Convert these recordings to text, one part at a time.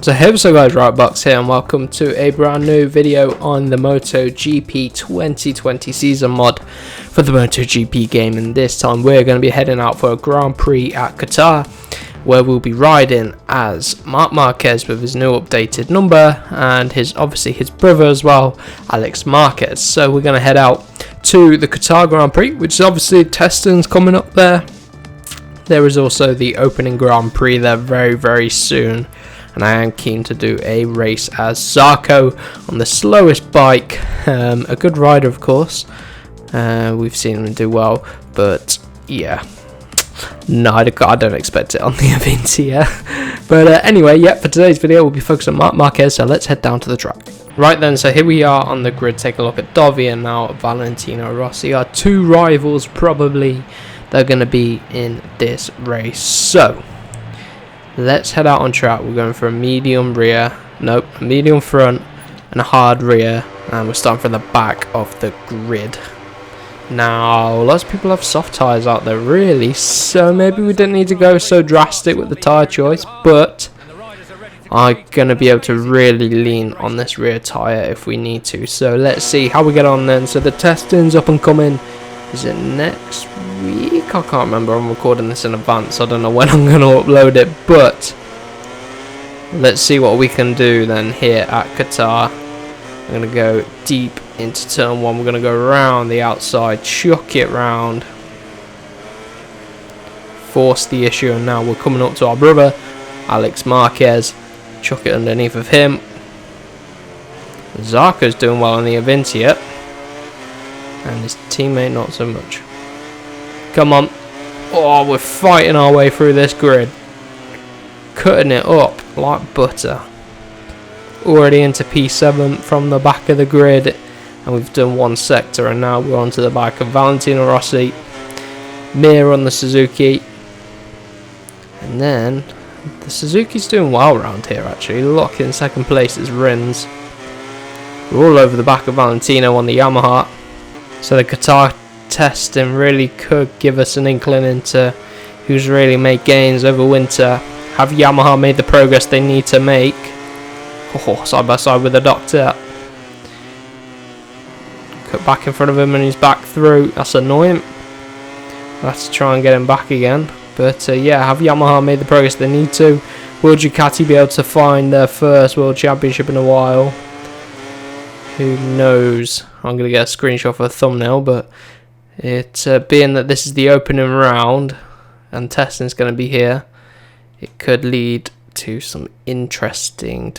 So hey what's up guys, Box here and welcome to a brand new video on the MotoGP 2020 season mod for the MotoGP game, and this time we're going to be heading out for a Grand Prix at Qatar where we'll be riding as Marc Marquez with his new updated number and obviously his brother as well, Alex Marquez. So we're going to head out to the Qatar Grand Prix, which is obviously testing's coming up there. There is also the opening Grand Prix there very soon. And I am keen to do a race as Zarco on the slowest bike. A good rider, of course. We've seen him do well, but yeah. No, I don't expect it on the Avinti, yeah. But anyway, yeah, for today's video, we'll be focused on Marc Marquez, so let's head down to the track. Right then, so here we are on the grid. Take a look at Dovi and now Valentino. Rossi are two rivals, probably, they're going to be in this race. So let's head out on track. We're going for a medium rear, a medium front and a hard rear, and we're starting from the back of the grid. Now lots of people have soft tyres out there really, so maybe we didn't need to go so drastic with the tyre choice, but I'm going to be able to really lean on this rear tyre if we need to. So let's see how we get on then. So the testing's up and coming. Is it next week? I can't remember. I'm recording this in advance. I don't know when I'm going to upload it, but let's see what we can do then here at Qatar. I'm going to go deep into turn one. We're going to go around the outside, chuck it round, force the issue, and now we're coming up to our brother Alex Marquez. Chuck it underneath of him. Zarco's doing well on the Avinti, and his teammate not so much. Come on. Oh, we're fighting our way through this grid. Cutting it up like butter. Already into P7 from the back of the grid. And we've done one sector, and now we're on to the back of Valentino Rossi. Mir on the Suzuki. And then the Suzuki's doing well around here actually. Look, in second place is Rins. We're all over the back of Valentino on the Yamaha. So the Qatar testing really could give us an inkling into who's really made gains over winter. Have Yamaha made the progress they need to make? Oh, side by side with the Doctor. Cut back in front of him and he's back through. That's annoying. I'll have to try and get him back again. But yeah, have Yamaha made the progress they need to? Will Ducati be able to find their first World Championship in a while? Who knows? I'm going to get a screenshot for a thumbnail, but it being that this is the opening round and testing's going to be here, it could lead to an interesting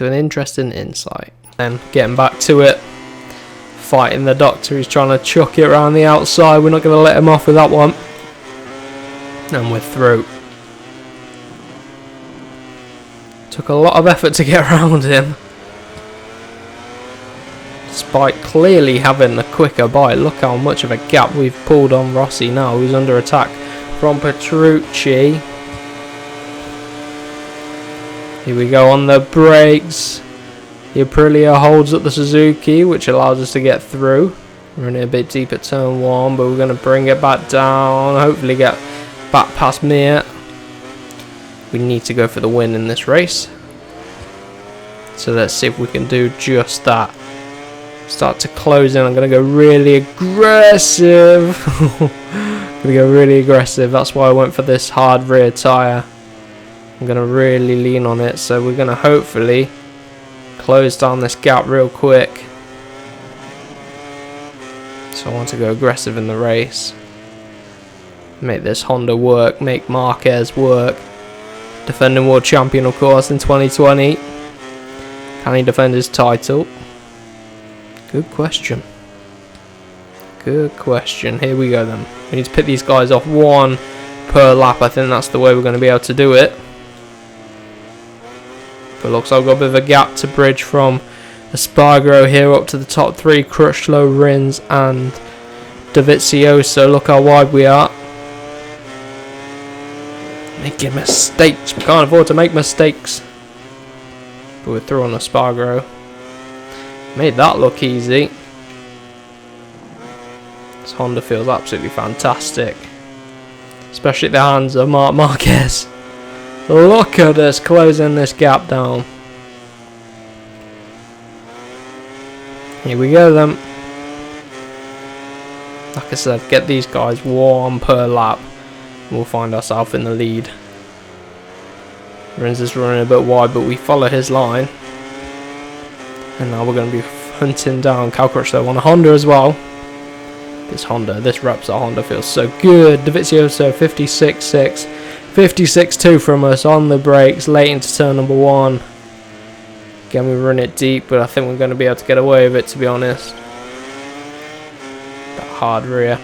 insight. And getting back to it, fighting the Doctor, he's trying to chuck it around the outside. We're not going to let him off with that one, and we're through. Took a lot of effort to get around him, despite clearly having a quicker bike. Look how much of a gap we've pulled on Rossi now, who's under attack from Petrucci. Here we go on the brakes. The Aprilia holds up the Suzuki, which allows us to get through. We're running a bit deep at turn one, but we're going to bring it back down, hopefully get back past Mir. We need to go for the win in this race, so let's see if we can do just that. Start to close in. I'm going to go really aggressive. That's why I went for this hard rear tyre. I'm going to really lean on it. So we're going to hopefully close down this gap real quick. So I want to go aggressive in the race. Make this Honda work. Make Marquez work. Defending world champion, of course, in 2020. Can he defend his title? Good question. Good question. Here we go then. We need to pick these guys off one per lap. I think that's the way we're going to be able to do it. But looks like I've got a bit of a gap to bridge from Espargaro here up to the top three. Crutchlow, Rins and Dovizioso. Look how wide we are. Making mistakes. We can't afford to make mistakes. But we're through on Espargaro. Made that look easy. This Honda feels absolutely fantastic, especially at the hands of Marc Marquez. Look at us closing this gap down. Here we go then. Like I said, get these guys 1 per lap. We'll find ourselves in the lead. Rins is running a bit wide, but we follow his line. And now we're going to be hunting down Cal Crutch though on a Honda as well. This Repsol Honda feels so good. Dovizioso 56.6, 56.2 from us on the brakes, late into turn number 1. Again, we run it deep, but I think we're going to be able to get away with it, to be honest. That hard rear.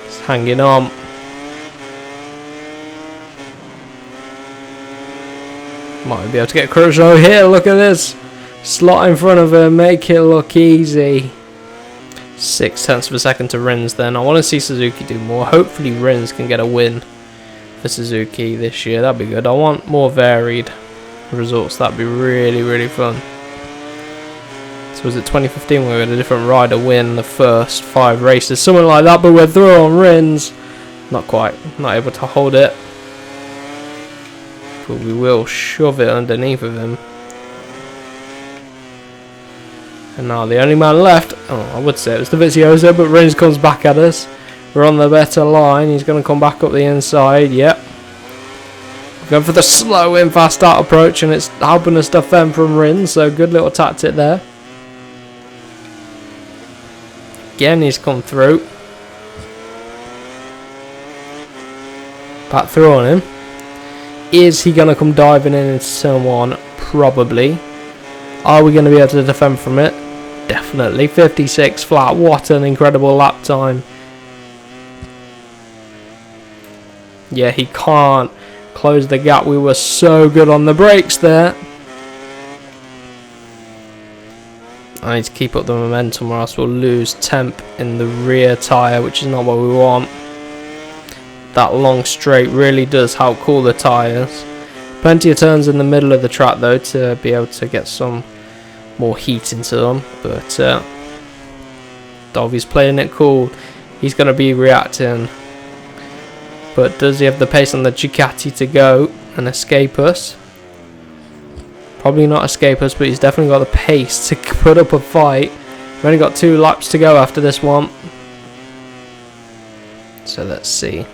Just hanging on. Might be able to get Crutch over here. Look at this. Slot in front of her. Make it look easy. 0.6 of a second to Rins then. I want to see Suzuki do more. Hopefully Rins can get a win for Suzuki this year. That'd be good. I want more varied results. That'd be really, really fun. So was it 2015 where we had a different rider win the first 5 races? Something like that, but we're through on Rins. Not quite. Not able to hold it. But we will shove it underneath of him. And now the only man left, I would say it was Dovizioso, but Rins comes back at us. We're on the better line. He's going to come back up the inside. Yep. We're going for the slow in, fast out approach, and it's helping us defend from Rins. So good little tactic there. Again, he's come through. Back through on him. Is he going to come diving in into turn 1? Probably. Are we going to be able to defend from it? Definitely. 56 flat. What an incredible lap time. Yeah, he can't close the gap. We were so good on the brakes there. I need to keep up the momentum or else we'll lose temp in the rear tyre, which is not what we want. That long straight really does help cool the tyres. Plenty of turns in the middle of the track though to be able to get some more heat into them, but Dovi's playing it cool. He's going to be reacting, but does he have the pace on the Ducati to go and escape us? Probably not escape us, but he's definitely got the pace to put up a fight. We've only got 2 laps to go after this one, so let's see.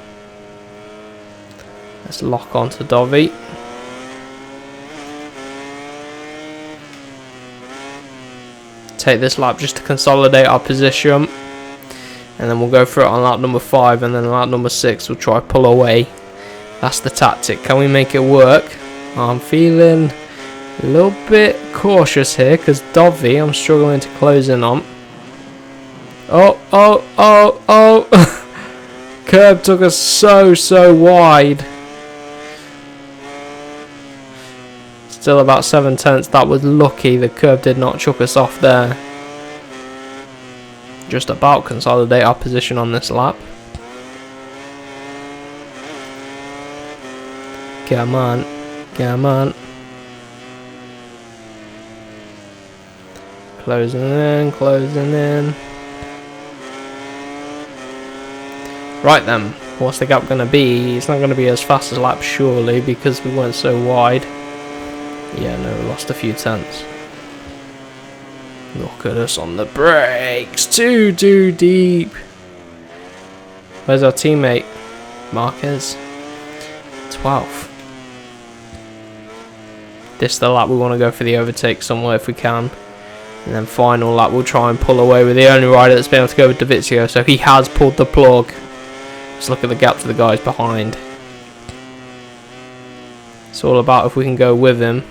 Let's lock on to Dovi. Take this lap just to consolidate our position, and then we'll go for it on lap number 5, and then on lap number 6 we'll try pull away. That's the tactic. Can we make it work? I'm feeling a little bit cautious here because Dovi I'm struggling to close in on. Oh. Curb took us so wide. Still about 7/10. That was lucky. The curb did not chuck us off there. Just about consolidate our position on this lap. Come on. Come on. Closing in. Closing in. Right then. What's the gap going to be? It's not going to be as fast as lap surely because we weren't so wide. Yeah, no, we lost a few tenths. Look at us on the brakes. Too deep. Where's our teammate? Marquez. 12th. This is the lap we want to go for the overtake somewhere if we can. And then final lap we'll try and pull away with the only rider that's been able to go with Dovizioso. So he has pulled the plug. Just look at the gap to the guys behind. It's all about if we can go with him.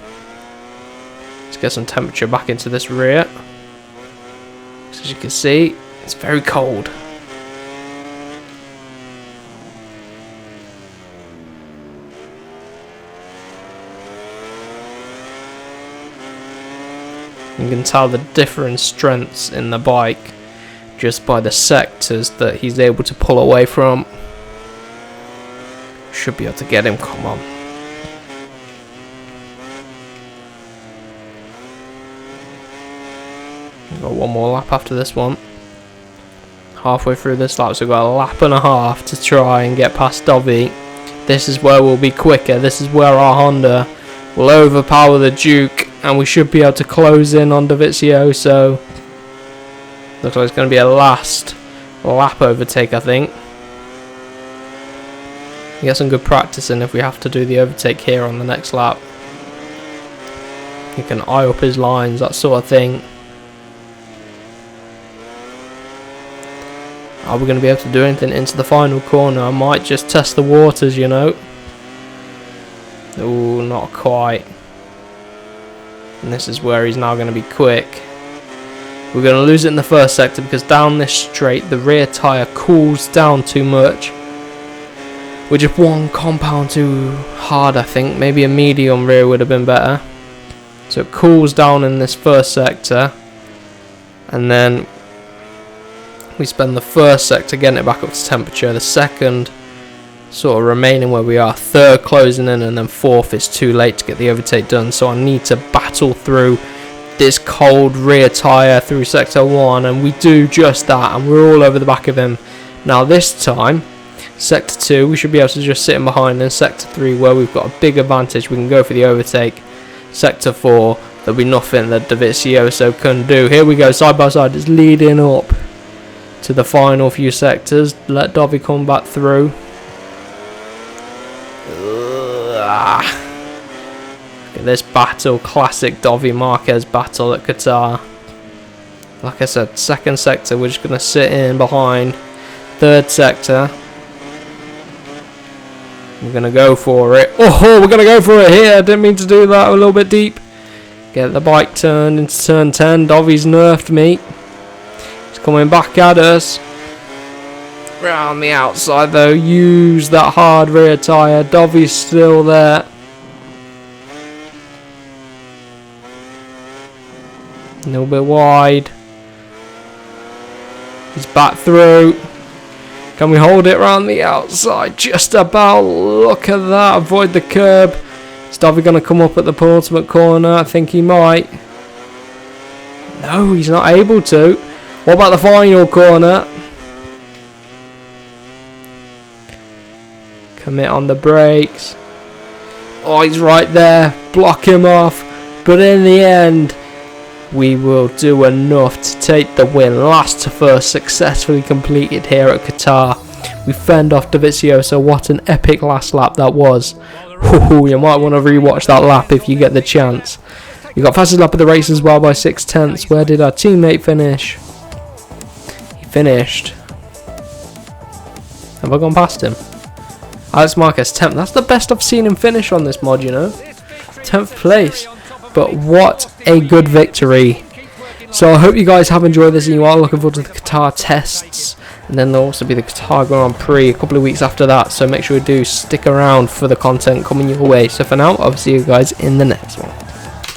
Let's get some temperature back into this rear. As you can see, it's very cold. You can tell the different strengths in the bike just by the sectors that he's able to pull away from. Should be able to get him, come on. Got one more lap after this one. Halfway through this lap, so we've got a lap and a half to try and get past Dovi. This is where we'll be quicker. This is where our Honda will overpower the Duke, and we should be able to close in on Dovizioso. Looks like it's going to be a last lap overtake, I think. We get some good practice in if we have to do the overtake here on the next lap. He can eye up his lines, that sort of thing. Are we going to be able to do anything into the final corner? I might just test the waters, you know. Oh, not quite. And this is where he's now going to be quick. We're going to lose it in the first sector because down this straight the rear tyre cools down too much. We're just one compound too hard, I think. Maybe a medium rear would have been better. So it cools down in this first sector, and then we spend the first sector getting it back up to temperature, the second sort of remaining where we are, third closing in, and then fourth is too late to get the overtake done. So I need to battle through this cold rear tyre through sector 1, and we do just that, and we're all over the back of him. Now this time, sector 2, we should be able to just sit in behind, and sector 3 where we've got a big advantage, we can go for the overtake. Sector 4, there'll be nothing that Dovizioso can do. Here we go, side by side, it's leading up to the final few sectors. Let Dovi come back through. Look at this battle, classic Dovi Marquez battle at Qatar. Like I said, second sector, we're just going to sit in behind. Third sector, we're going to go for it. Oh, we're going to go for it here. I didn't mean to do that. A little bit deep. Get the bike turned into turn 10. Dovi's nerfed me. He's coming back at us. Round the outside though. Use that hard rear tyre. Dovi's still there. A little bit wide. He's back through. Can we hold it around the outside? Just about. Look at that. Avoid the curb. Is Dovi going to come up at the penultimate corner? I think he might. No, he's not able to. What about the final corner? Commit on the brakes. Oh, he's right there. Block him off. But in the end, we will do enough to take the win. Last to first successfully completed here at Qatar. We fend off Dovizioso. What an epic last lap that was. Ooh, you might want to rewatch that lap if you get the chance. We got fastest lap of the race as well by 6/10. Where did our teammate finish? He finished. Have I gone past him? Alex Marquez 10th. That's the best I've seen him finish on this mod, you know. 10th place. But what a good victory. So I hope you guys have enjoyed this and you are looking forward to the Qatar tests. And then there'll also be the Qatar Grand Prix a couple of weeks after that. So make sure you do stick around for the content coming your way. So for now, I'll see you guys in the next one.